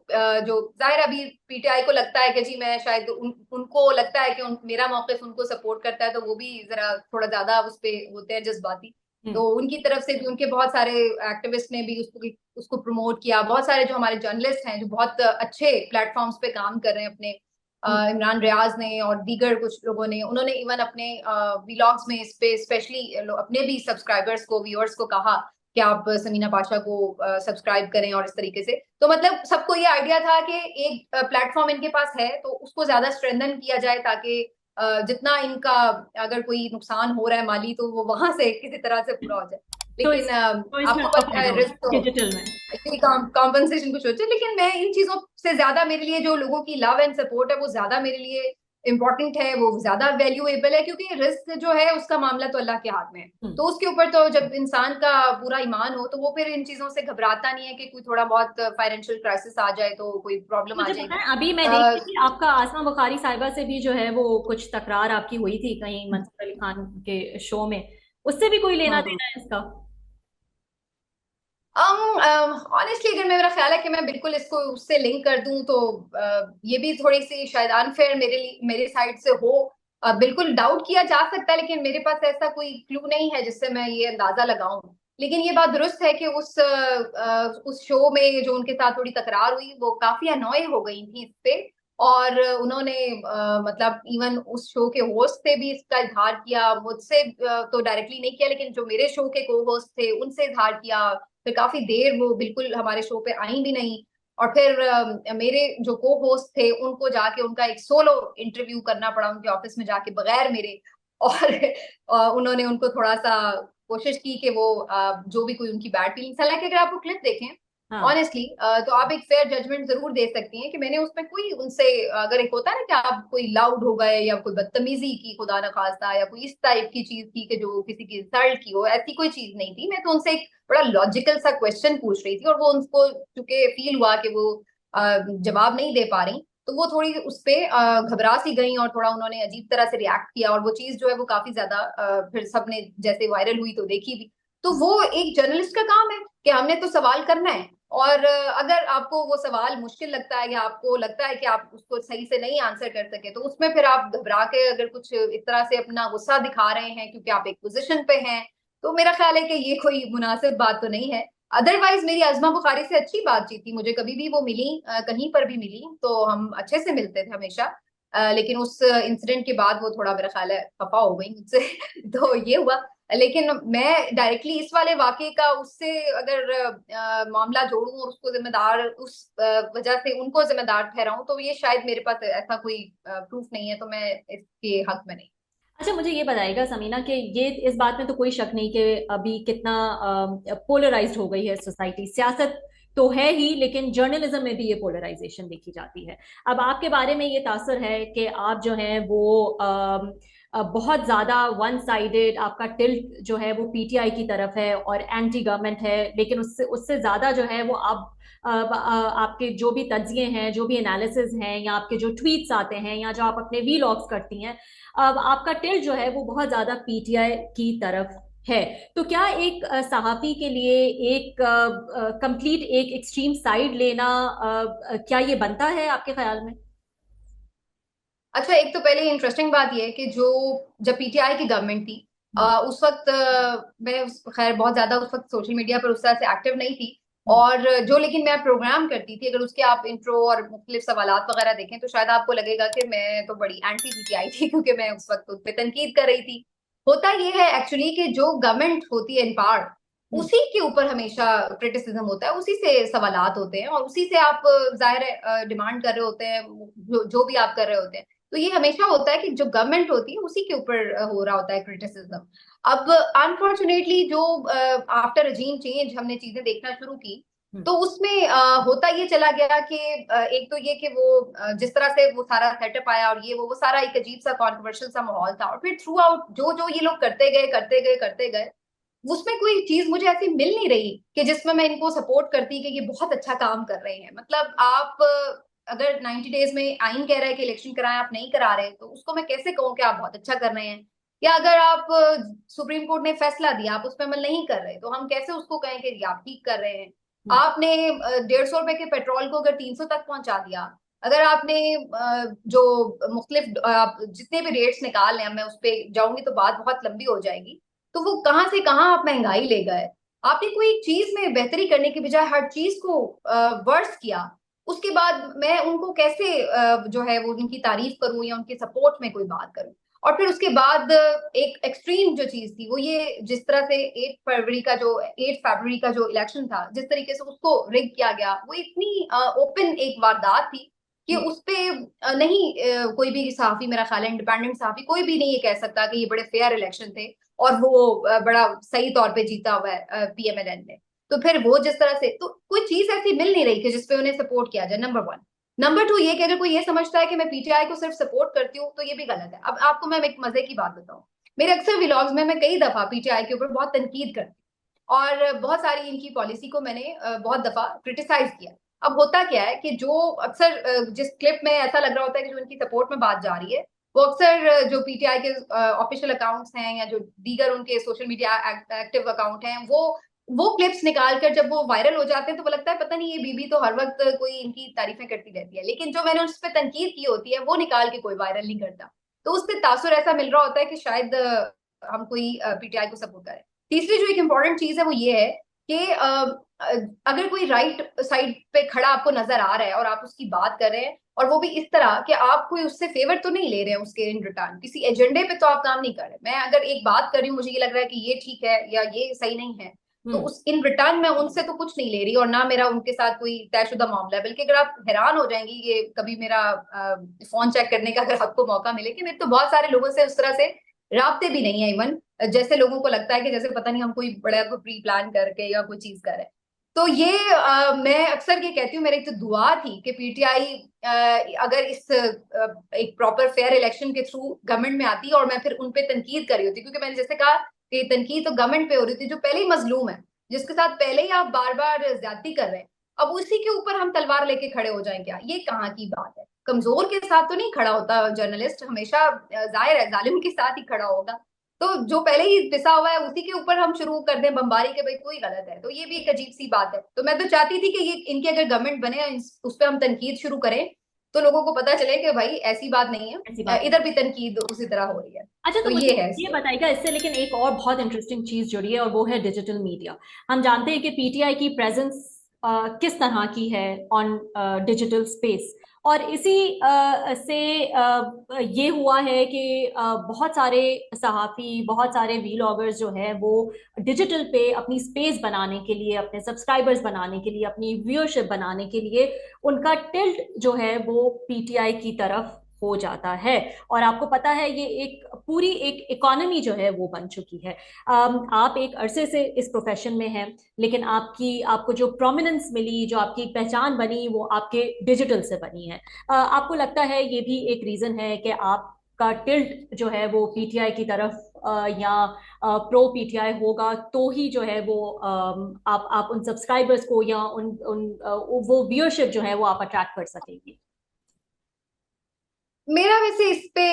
जो जाहिर अभी पीटीआई को लगता है कि जी मैं शायद उनको लगता है कि मेरा मौक़िफ़ उनको सपोर्ट करता है, तो वो भी जरा थोड़ा ज्यादा उस पे होते हैं जज्बाती। तो हम्म। उनकी तरफ से भी उनके बहुत सारे एक्टिविस्ट ने भी उसको उसको प्रमोट किया। बहुत सारे जो हमारे जर्नलिस्ट हैं जो बहुत अच्छे प्लेटफॉर्म्स पे काम कर रहे हैं अपने इमरान रियाज ने और दीगर कुछ लोगों ने, उन्होंने इवन अपने व्लॉग्स में इस पे स्पेशली अपने भी सब्सक्राइबर्स को, व्यूअर्स को कहा कि आप समीना पाशा को सब्सक्राइब करें और इस तरीके से। तो मतलब सबको ये आइडिया था कि एक प्लेटफॉर्म इनके पास है तो उसको ज्यादा स्ट्रेंथन किया जाए, ताकि जितना इनका अगर कोई नुकसान हो रहा है माली, तो वो वहां से किसी तरह से पूरा हो जाए। तो लेकिन तो इसमें आपको आपका पता फायदा है होगा रिस्क तो डिजिटल में। एक्चुअली कॉम्पनसेशन कुछ होता है, लेकिन मैं इन चीजों से ज्यादा, मेरे लिए जो लोगों की लव एंड सपोर्ट है वो ज्यादा मेरे लिए इंपॉर्टेंट है, वो ज्यादा वैल्यूएबल है, क्योंकि रिस्क जो है उसका मामला तो अल्लाह के हाथ में है। हम्म। तो उसके ऊपर तो जब इंसान का पूरा ईमान हो तो वो फिर इन चीजों से घबराता नहीं है कि कोई थोड़ा बहुत फाइनेंशियल क्राइसिस आ जाए तो कोई प्रॉब्लम आ मुझे पता जाएगी। है, अभी मैं देख रही थी आपका आसमा बुखारी साहिबा से भी जो है वो कुछ तकरार आपकी हुई थी कहीं मंसूर अली खान के शो में। उससे भी कोई लेना हम्म। देना है इसका? ऑनेस्टली अगर मेरा ख्याल है कि मैं बिल्कुल इसको उससे लिंक कर दूं तो ये भी थोड़ी सी शायद अनफेयर मेरे साइड से हो। बिल्कुल डाउट किया जा सकता है, लेकिन मेरे पास ऐसा कोई क्लू नहीं है जिससे मैं ये अंदाजा लगाऊं। लेकिन ये बात दुरुस्त है कि उस शो में जो उनके साथ थोड़ी तकरार हुई, वो काफी अनॉय हो गई थी इस पे। और उन्होंने मतलब इवन उस शो के होस्ट से भी इसका इजहार किया, मुझसे तो डायरेक्टली नहीं किया, लेकिन जो मेरे शो के को होस्ट थे उनसे इजहार किया। फिर काफी देर वो बिल्कुल हमारे शो पे आई भी नहीं। और फिर मेरे जो को होस्ट थे उनको जाके उनका एक सोलो इंटरव्यू करना पड़ा उनके ऑफिस में जाके बगैर मेरे। और उन्होंने उनको थोड़ा सा कोशिश की कि वो जो भी कोई उनकी बैड फीलिंग्स, हालांकि अगर आप वो क्लिप देखें हाँ। ऑनेस्टली तो आप एक फेयर जजमेंट जरूर दे सकती हैं कि मैंने उसमें कोई उनसे, अगर एक होता है ना कि आप कोई लाउड हो गए या कोई बदतमीजी की खुदा न खास्ता, या कोई इस टाइप की चीज की कि जो किसी की इंसल्ट की हो, ऐसी कोई चीज नहीं थी। मैं तो उनसे एक बड़ा लॉजिकल सा क्वेश्चन पूछ रही थी और वो उनको चूंकि फील हुआ कि वो जवाब नहीं दे पा रही, तो वो थोड़ी उस पे घबरा सी गई और थोड़ा उन्होंने अजीब तरह से रिएक्ट किया। और वो चीज जो है वो काफी ज्यादा फिर सबने जैसे वायरल हुई तो देखी भी। तो वो एक जर्नलिस्ट का काम है कि हमने तो सवाल करना है। और अगर आपको वो सवाल मुश्किल लगता है या आपको लगता है कि आप उसको सही से नहीं आंसर कर सके, तो उसमें फिर आप घबरा के अगर कुछ इस तरह से अपना गुस्सा दिखा रहे हैं क्योंकि आप एक पोजीशन पे हैं, तो मेरा ख्याल है कि ये कोई मुनासिब बात तो नहीं है। अदरवाइज मेरी अजमा बुखारी से अच्छी बातचीत थी, मुझे कभी भी वो मिली, कहीं पर भी मिली तो हम अच्छे से मिलते थे हमेशा। लेकिन उस इंसिडेंट के बाद वो थोड़ा मेरा ख्याल है खफा हो गई मुझसे। तो ये हुआ। लेकिन मैं डायरेक्टली इस वाले वाकये का उससे अगर मामला जोड़ूं और उसको जिम्मेदार उस वजह से उनको जिम्मेदार ठहराऊं, तो ये शायद मेरे पास ऐसा कोई प्रूफ नहीं है, तो मैं इसके हक में नहीं। अच्छा, मुझे ये बताइएगा समीना कि ये इस बात में तो कोई शक नहीं कि अभी कितना पोलराइज्ड हो गई है सोसाइटी। सियासत तो है ही, लेकिन जर्नलिज्म में भी ये पोलराइजेशन देखी जाती है। अब आपके बारे में ये तासर है कि आप जो हैं वो बहुत ज्यादा वन साइडेड, आपका टिल्ट जो है वो पीटीआई की तरफ है और एंटी गवर्नमेंट है। लेकिन उससे उससे ज्यादा जो है वो आप आपके जो भी तज्जिए हैं, जो भी एनालिसिस हैं, या आपके जो ट्वीट्स आते हैं, या जो आप अपने वीलॉग्स करती हैं, अब आपका टिल्ट जो है वो बहुत ज्यादा पीटीआई की तरफ है। तो क्या एक सहाफी के लिए एक कंप्लीट एक एक्सट्रीम साइड लेना क्या ये बनता है आपके ख्याल में? अच्छा, एक तो पहले इंटरेस्टिंग बात यह है कि जो जब पीटीआई की गवर्नमेंट थी उस वक्त खैर बहुत ज्यादा उस वक्त सोशल मीडिया पर उस तरह से एक्टिव नहीं थी। हम्म। और जो लेकिन मैं प्रोग्राम करती थी, अगर उसके आप इंट्रो और मुख्तलिफ सवालात वगैरह देखें तो शायद आपको लगेगा कि मैं तो बड़ी एंटी पीटीआई थी, क्योंकि मैं उस वक्त उस पर तनकीद कर रही थी। होता यह है एक्चुअली कि जो गवर्नमेंट होती है इन पावर, हम्म। उसी के ऊपर हमेशा क्रिटिसिज्म होता है, उसी से सवालात होते हैं और उसी से आप जाहिर है डिमांड कर रहे होते हैं, जो भी आप कर रहे होते हैं। तो ये हमेशा होता है कि जो गवर्नमेंट होती है उसी के ऊपर हो रहा होता है क्रिटिसिज्म। अब अनफॉर्चुनेटली जो आफ्टर रजीम चेंज हमने चीजें देखना शुरू की, हम्म। तो उसमें होता ये चला गया कि एक तो ये कि वो जिस तरह से वो सारा सेटअप आया और ये वो सारा एक अजीब सा कॉन्ट्रोवर्शियल सा माहौल था। और फिर थ्रू आउट जो जो ये लोग करते गए करते गए करते गए, उसमें कोई चीज मुझे ऐसी मिल नहीं रही कि जिसमें मैं इनको सपोर्ट करती कि ये बहुत अच्छा काम कर रहे हैं। मतलब आप अगर 90 डेज में आइन कह रहा है कि इलेक्शन कराएं, आप नहीं करा रहे, तो उसको मैं कैसे कहूँ कि आप बहुत अच्छा कर रहे हैं? या अगर आप सुप्रीम कोर्ट ने फैसला दिया, आप उस पर अमल नहीं कर रहे, तो हम कैसे उसको कहें कि ये आप ठीक कर रहे हैं? हम्म। आपने 150 रुपए के पेट्रोल को अगर 300 तक पहुंचा दिया, अगर आपने जो मुख्तलिफ आप जितने भी रेट्स निकाल लें, मैं उस पर जाऊंगी तो बात बहुत लंबी हो जाएगी, तो वो कहाँ से कहाँ आप महंगाई ले गए? आपने कोई चीज में बेहतरी करने की बजाय हर चीज को वर्स किया। उसके बाद मैं उनको कैसे जो है वो उनकी तारीफ करूं या उनके सपोर्ट में कोई बात करूं। और फिर उसके बाद एक एक्सट्रीम जो चीज थी वो ये, जिस तरह से 8 फरवरी का जो इलेक्शन था, जिस तरीके से उसको रिग किया गया, वो इतनी ओपन एक वारदात थी कि उस पे नहीं कोई भी सहाफी, मेरा ख्याल है इंडिपेंडेंट सहाफी कोई भी नहीं ये कह सकता कि ये बड़े फेयर इलेक्शन थे और वो बड़ा सही तौर पे जीता हुआ है पीएमएलएन ने। तो फिर वो जिस तरह से, तो कोई चीज ऐसी मिल नहीं रही कि जिसपे उन्हें सपोर्ट किया जाए, नंबर वन। नंबर टू ये कि अगर कोई ये समझता है कि मैं पीटीआई को सिर्फ सपोर्ट करती हूँ तो ये भी गलत है। अब आपको मैं एक मजे की बात बताऊं, मेरे अक्सर व्लॉग्स में मैं कई दफा पीटीआई के ऊपर बहुत तनकीद करती हूँ और बहुत सारी इनकी पॉलिसी को मैंने बहुत दफा क्रिटिसाइज किया। अब होता क्या है कि जो अक्सर जिस क्लिप में ऐसा लग रहा होता है कि जो इनकी सपोर्ट में बात जा रही है, वो अक्सर जो पीटीआई के ऑफिशियल अकाउंट्स हैं या जो दीगर उनके सोशल मीडिया एक्टिव अकाउंट हैं, वो क्लिप्स निकाल कर जब वो वायरल हो जाते हैं तो वो लगता है पता नहीं ये बीबी तो हर वक्त कोई इनकी तारीफें करती रहती है, लेकिन जो मैंने उस पर तनकीद की होती है वो निकाल के कोई वायरल नहीं करता। तो उस पर तासुर ऐसा मिल रहा होता है कि शायद हम कोई पीटीआई को सपोर्ट करें। तीसरी जो एक इम्पोर्टेंट चीज है वो ये है कि अगर कोई राइट साइड पे खड़ा आपको नजर आ रहा है और आप उसकी बात कर रहे हैं, और वो भी इस तरह कि आप कोई उससे फेवर तो नहीं ले रहे हैं उसके इन रिटर्न, किसी एजेंडे पे तो आप काम नहीं कर रहे। मैं अगर एक बात कर रही हूँ, मुझे ये लग रहा है कि ये ठीक है या ये सही नहीं है, तो उस इन रिटर्न में उनसे तो कुछ नहीं ले रही और ना मेरा उनके साथ कोई तयशुदा मामला है। बल्कि अगर आप हैरान हो जाएंगी, ये कभी मेरा फोन चेक करने का अगर आपको मौका मिले, कि मेरे तो बहुत सारे लोगों से उस तरह से राब्ते भी नहीं है इवन, जैसे लोगों को लगता है कि जैसे पता नहीं हम कोई बड़ा कोई प्री प्लान करके या कोई चीज कर रहे हैं। तो ये मैं अक्सर ये कहती हूँ, मेरी तो दुआ थी कि पीटीआई अगर इस एक प्रॉपर फेयर इलेक्शन के थ्रू गवर्नमेंट में आती और मैं फिर उन पे तनकीद कर रही होती, क्योंकि मैंने जैसे कहा कि तनकीद तो गवर्नमेंट पे हो रही थी जो पहले ही मजलूम है, जिसके साथ पहले ही आप बार बार ज्यादती कर रहे हैं। अब उसी के ऊपर हम तलवार लेके खड़े हो जाएं क्या? ये कहाँ की बात है? कमजोर के साथ तो नहीं खड़ा होता जर्नलिस्ट, हमेशा जाहिर है जालिम के साथ ही खड़ा होगा। तो जो पहले ही पिसा हुआ है उसी के ऊपर हम शुरू कर दें बमबारी के, भाई कोई गलत है, तो ये भी एक अजीब सी बात है। तो मैं तो चाहती थी कि ये इनकी अगर गवर्नमेंट बने उस पर हम तनकीद शुरू करें तो लोगों को पता चले कि भाई ऐसी बात नहीं ऐसी है, बात इधर भी तनकीद उसी तरह हो रही है। अच्छा, तो तो मुझे ये है ये इससे। बताइएगा इससे लेकिन एक और बहुत इंटरेस्टिंग चीज जुड़ी है और वो है डिजिटल मीडिया। हम जानते हैं कि पीटीआई की प्रेजेंस किस तरह की है ऑन डिजिटल स्पेस, और इसी से ये हुआ है कि बहुत सारे सहाफ़ी, बहुत सारे वीलॉगर्स जो है वो डिजिटल पे अपनी स्पेस बनाने के लिए, अपने सब्सक्राइबर्स बनाने के लिए, अपनी व्यूअरशिप बनाने के लिए उनका टिल्ट जो है वो पीटीआई की तरफ हो जाता है। और आपको पता है ये एक पूरी एक इकोनॉमी जो है वो बन चुकी है। आप एक अरसे से इस प्रोफेशन में हैं, लेकिन आपको जो प्रोमिनेंस मिली, जो आपकी पहचान बनी, वो आपके डिजिटल से बनी है। आपको लगता है ये भी एक रीजन है कि आपका टिल्ट जो है वो पीटीआई की तरफ या प्रो पीटीआई होगा, तो ही जो है वो आप उन सब्सक्राइबर्स को या उन उन वो व्यूअरशिप जो है वो आप अट्रैक्ट कर सकेंगे। मेरा वैसे इस पे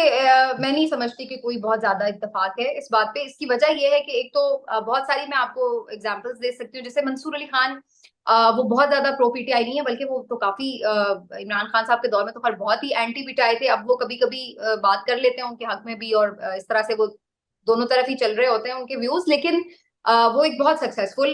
मैं नहीं समझती कि कोई बहुत ज्यादा इत्तेफाक है इस बात पे। इसकी वजह यह है कि एक तो बहुत सारी मैं आपको एग्जांपल्स दे सकती हूँ, जैसे मंसूर अली खान, वो बहुत ज्यादा प्रो पीटीआई नहीं है, बल्कि वो तो काफी इमरान खान साहब के दौर में तो खैर बहुत ही एंटी पीटीआई थे। अब वो कभी कभी बात कर लेते हैं उनके हक में भी, और इस तरह से वो दोनों तरफ ही चल रहे होते हैं उनके व्यूज। लेकिन वो एक बहुत सक्सेसफुल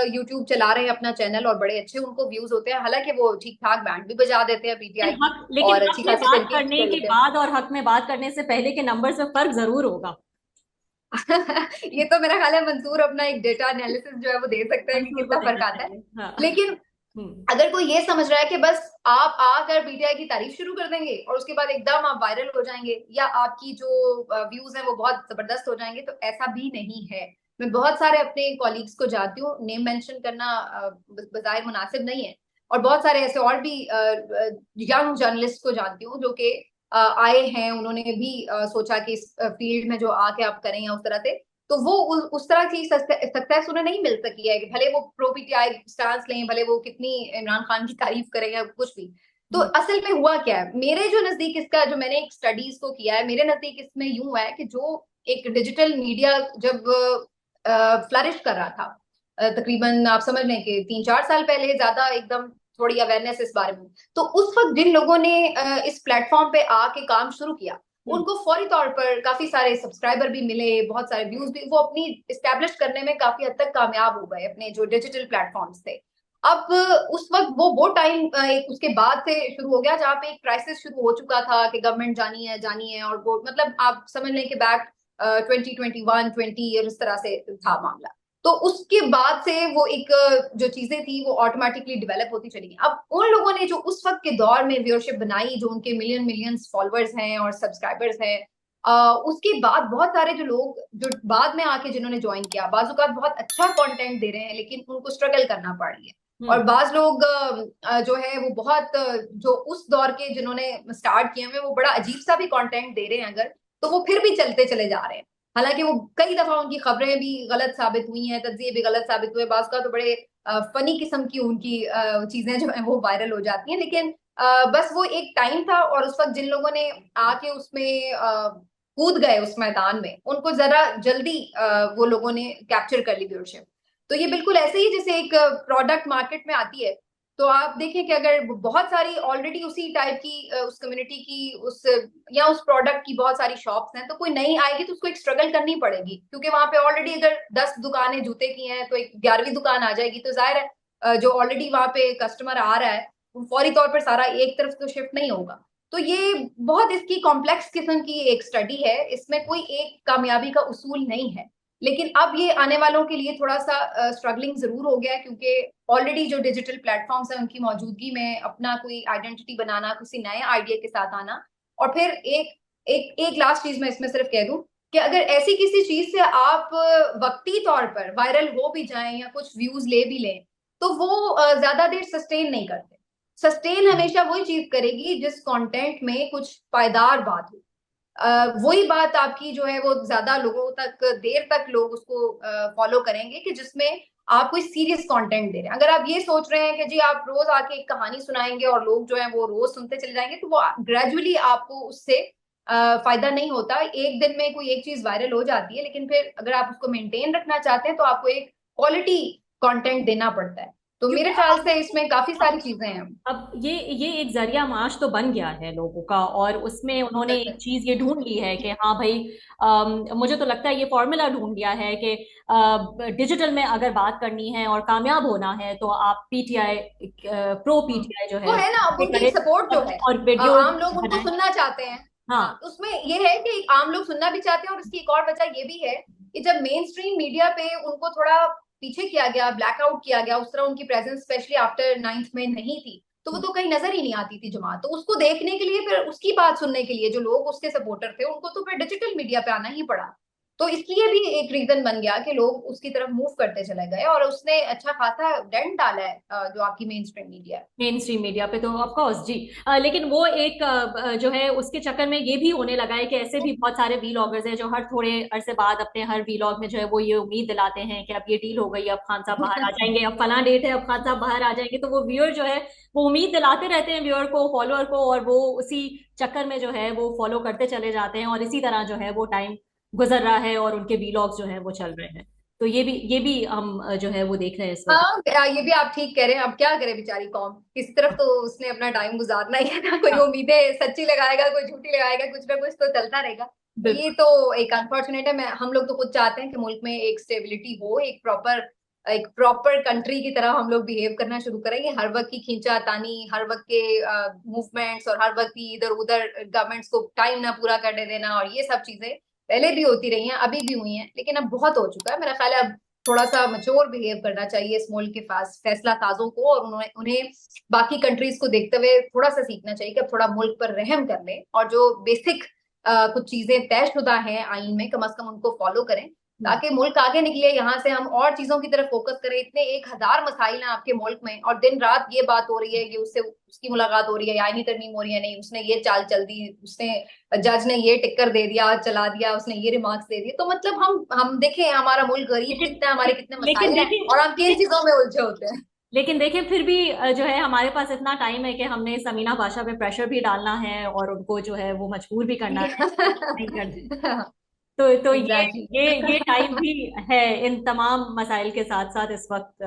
यूट्यूब चला रहे हैं अपना चैनल और बड़े अच्छे उनको व्यूज होते हैं, हालांकि वो ठीक ठाक बैंड भी बजा देते हैं पीटीआई की लेकिन और हक अच्छी में खासी बात तनकीद भी करने कर के लेते हैं। बाद और हक में बात करने से पहले के नंबर्स में फर्क जरूर होगा। ये तो मेरा ख्याल है मंसूर अपना एक डेटा एनालिसिस जो है वो दे सकते हैं कि मंसूर को कितना फर्क देना आता है। चाहिए, हाँ। लेकिन हम्म। अगर कोई ये समझ रहा है कि बस आप आकर पीटीआई की तारीफ शुरू कर देंगे और उसके बाद एकदम आप वायरल हो जाएंगे या आपकी जो व्यूज हैं वो बहुत जबरदस्त हो जाएंगे, तो ऐसा भी नहीं है। मैं बहुत सारे अपने कॉलीग्स को जानती हूँ, नेम मेंशन करना बजाय मुनासिब नहीं है, और बहुत सारे ऐसे और भी यंग जर्नलिस्ट को जानती हूँ जो कि आए हैं, उन्होंने भी सोचा कि इस फील्ड में जो आके आप करें या उस तरह से, तो वो उस तरह की सक्सेस उन्हें नहीं मिल सकी है कि भले वो प्रो पीटीआई स्टांस लें, भले वो कितनी इमरान खान की तारीफ करें या कुछ भी। तो हम्म। असल में हुआ क्या है, मेरे जो नजदीक इसका, जो मैंने एक स्टडीज को किया है, मेरे नजदीक इसमें यूं हुआ है कि जो एक डिजिटल मीडिया जब फ्लरिश कर रहा था, तकरीबन आप समझ लें कि 3-4 साल पहले, ज्यादा एकदम थोड़ी अवेयरनेस इस बारे में, तो उस वक्त जिन लोगों ने इस प्लेटफॉर्म पे आके काम शुरू किया, हम्म। उनको फौरी तौर पर काफी सारे सब्सक्राइबर भी मिले, बहुत सारे व्यूज भी, वो अपनी स्टैब्लिश करने में काफी हद तक कामयाब हो गए अपने जो डिजिटल प्लेटफॉर्म्स थे। अब उस वक्त वो टाइम एक उसके बाद से शुरू हो गया जहाँ पे एक क्राइसिस शुरू हो चुका था कि गवर्नमेंट जानी है, और वो मतलब आप समझ लें कि बैक 2021-20 और इस तरह से था मामला। तो उसके बाद से वो एक जो चीजें थी वो ऑटोमेटिकली डेवलप होती चली गई। अब उन लोगों ने जो उस वक्त के दौर में व्यूअरशिप बनाई, जो उनके मिलियन मिलियंस फॉलोअर्स हैं और सब्सक्राइबर्स हैं, उसके बाद बहुत सारे जो लोग जो बाद में आके जिन्होंने ज्वाइन किया, बाजुकात बहुत अच्छा कंटेंट दे रहे हैं लेकिन उनको स्ट्रगल करना पड़ रही है। और बाज लोग जो है वो बहुत जो उस दौर के जिन्होंने स्टार्ट किए हुए वो बड़ा अजीब सा भी कंटेंट दे रहे हैं अगर, तो वो फिर भी चलते चले जा रहे हैं। हालांकि वो कई दफा उनकी खबरें भी गलत साबित हुई हैं, तज्जिए भी गलत साबित हुए, बाज का तो बड़े फनी किस्म की उनकी चीजें जो है वो वायरल हो जाती हैं। लेकिन बस वो एक टाइम था और उस वक्त जिन लोगों ने आके उसमें कूद गए उस मैदान में, उनको जरा जल्दी वो लोगों ने कैप्चर कर ली व्यूअरशिप। तो ये बिल्कुल ऐसे ही जैसे एक प्रोडक्ट मार्केट में आती है, तो आप देखें कि अगर बहुत सारी ऑलरेडी उसी टाइप की उस कम्युनिटी की उस या उस प्रोडक्ट की बहुत सारी शॉप्स हैं, तो कोई नई आएगी तो उसको एक स्ट्रगल करनी पड़ेगी, क्योंकि वहां पे ऑलरेडी अगर 10 दुकानें जूते की हैं तो एक 11वीं दुकान आ जाएगी, तो जाहिर है जो ऑलरेडी वहां पे कस्टमर आ रहा है वो फौरी तौर पर सारा एक तरफ तो शिफ्ट नहीं होगा। तो ये बहुत इसकी कॉम्प्लेक्स किस्म की एक स्टडी है, इसमें कोई एक कामयाबी का उसूल नहीं है। लेकिन अब ये आने वालों के लिए थोड़ा सा स्ट्रगलिंग जरूर हो गया है, क्योंकि ऑलरेडी जो डिजिटल प्लेटफॉर्म्स हैं उनकी मौजूदगी में अपना कोई आइडेंटिटी बनाना, किसी नए आइडिया के साथ आना, और फिर एक एक एक लास्ट चीज मैं इसमें सिर्फ कह दूं कि अगर ऐसी किसी चीज से आप वक्ती तौर पर वायरल हो भी जाएं या कुछ व्यूज ले भी लें, तो वो ज्यादा देर सस्टेन नहीं करते। सस्टेन हमेशा वही चीज करेगी जिस कंटेंट में कुछ पायदार बात हो। वही बात आपकी जो है वो ज्यादा लोगों तक देर तक लोग उसको फॉलो करेंगे कि जिसमें आप कोई सीरियस कंटेंट दे रहे हैं। अगर आप ये सोच रहे हैं कि जी आप रोज आके एक कहानी सुनाएंगे और लोग जो है वो रोज सुनते चले जाएंगे, तो वो ग्रेजुअली आपको उससे फायदा नहीं होता। एक दिन में कोई एक चीज वायरल हो जाती है, लेकिन फिर अगर आप उसको मेंटेन रखना चाहते हैं तो आपको एक क्वालिटी कंटेंट देना पड़ता है। तो क्योंकि मेरे ख्याल से इसमें काफी सारी चीजें हैं। अब ये एक जरिया माश तो बन गया है लोगों का, और उसमें उन्होंने एक बिल्कुल। चीज ये ढूंढ ली है कि हाँ भाई, मुझे तो लगता है ये फॉर्मूला ढूंढ लिया है कि डिजिटल में अगर बात करनी है और कामयाब होना है तो आप पीटीआई, प्रो पीटीआई जो वो है है ना, अब ये उनकी करें, सपोर्ट जो है, और वीडियो आम लोग उनको बनाए। सुनना चाहते हैं। हाँ, हाँ। उसमें ये है कि आम लोग सुनना भी चाहते हैं, और इसकी एक और वजह ये भी है कि जब मेन स्ट्रीम मीडिया पे उनको थोड़ा पीछे किया गया, ब्लैकआउट किया गया, उस तरह उनकी प्रेजेंस स्पेशली आफ्टर 9th में नहीं थी, तो वो तो कहीं नजर ही नहीं आती थी जमात। तो उसको देखने के लिए, फिर उसकी बात सुनने के लिए जो लोग उसके सपोर्टर थे, उनको तो फिर डिजिटल मीडिया पे आना ही पड़ा। तो इसलिए भी एक रीजन बन गया कि लोग उसकी तरफ मूव करते चले गए, और उसने अच्छा खासा डेंट डाला है जो आपकी मेन स्ट्रीम मीडिया है। मेन स्ट्रीम मीडिया पे तो ऑफ कोर्स जी। लेकिन वो एक जो है उसके चक्कर में ये भी होने लगा है कि ऐसे भी बहुत सारे वीलॉगर्स हैं जो हर थोड़े अरसे बाद अपने हर वीलॉग में जो है वो ये उम्मीद दिलाते हैं कि अब ये डील हो गई, अब खान साहब बाहर आ जाएंगे, अब फला डेट है, अब खान साहब बाहर आ जाएंगे। तो वो व्यूअर जो है वो उम्मीद दिलाते रहते हैं व्यूअर को, फॉलोअर को, और वो उसी चक्कर में जो है वो फॉलो करते चले जाते हैं, और इसी तरह जो है वो टाइम गुजर रहा है और उनके वीलॉग्स जो है वो चल रहे हैं। तो ये भी हम जो है वो देख रहे हैं इस वक्त। हाँ, ये भी आप ठीक कह रहे हैं। अब क्या करे बेचारी कौम, किसी तरफ तो उसने अपना टाइम गुजारना ही है ना। कोई हाँ, उम्मीदें सच्ची लगाएगा, कोई झूठी लगाएगा, कुछ ना कुछ तो चलता रहेगा। तो ये बिल्कुल। तो एक अनफॉर्चुनेट है। मैं हम लोग तो खुद चाहते हैं कि मुल्क में एक स्टेबिलिटी हो, एक प्रॉपर कंट्री की तरह हम लोग बिहेव करना शुरू करेंगे। हर वक्त की खींचा तानी, हर वक्त के मूवमेंट्स, और हर वक्त की इधर उधर गवर्नमेंट्स को टाइम ना पूरा करने देना, और ये सब चीजें पहले भी होती रही हैं, अभी भी हुई हैं, लेकिन अब बहुत हो चुका है। मेरा ख्याल है अब थोड़ा सा मच्योर बिहेव करना चाहिए इस मुल्क के पास फैसला साजों को, और उन्हें उन्हें बाकी कंट्रीज को देखते हुए थोड़ा सा सीखना चाहिए कि अब थोड़ा मुल्क पर रहम कर लें, और जो बेसिक कुछ चीजें तयशुदा हैं आइन में, कम से कम उनको फॉलो करें, ताकि मुल्क आगे निकले। यहाँ से हम और चीजों की तरफ फोकस करें। इतने 1000 मसाइल हैं आपके मुल्क में, और दिन रात ये बात हो रही है कि उससे उसकी मुलाकात हो रही है, आईनी तरमीम हो रही है, नहीं उसने ये चाल चल दी, उसने जज ने ये टिक्कर दे दिया, चला दिया, उसने ये रिमार्क्स दे दिए। तो मतलब हम देखें हमारा मुल्क गरीब लेकिन कितना है, हमारे कितने लेकिन मसाइल हैं, देखिए, और हम किन चीजों में उलझे होते हैं। लेकिन देखिए फिर भी जो है हमारे पास इतना टाइम है कि हमने समीना बादशाह पे प्रेशर भी डालना है और उनको जो है वो मजबूर भी करना है नहीं कर दी। तो एग्जैक्टली। ये टाइम भी है इन तमाम मसाइल के साथ साथ इस वक्त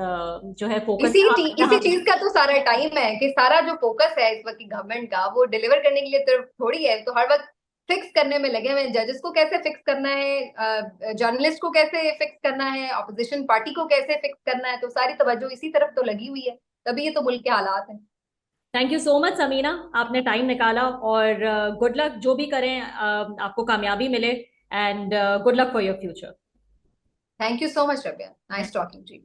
जो है फोकस इसी जहाँ चीज का तो सारा टाइम है कि सारा जो फोकस है इस वक्त की गवर्नमेंट का वो डिलीवर करने के लिए तो थोड़ी है। तो हर वक्त फिक्स करने में लगे हुए हैं। जजेस को कैसे फिक्स करना है, जर्नलिस्ट को कैसे फिक्स करना है, ऑपोजिशन पार्टी को कैसे फिक्स करना है, तो सारी तवज्जो इसी तरफ तो लगी हुई है। तभी ये तो मुल्क के हालात हैं। Thank you so much Sameena, आपने टाइम निकाला, और गुड लक, जो भी करें आपको कामयाबी मिले, and good luck for your future. Thank you so much Rabia, nice talking to you.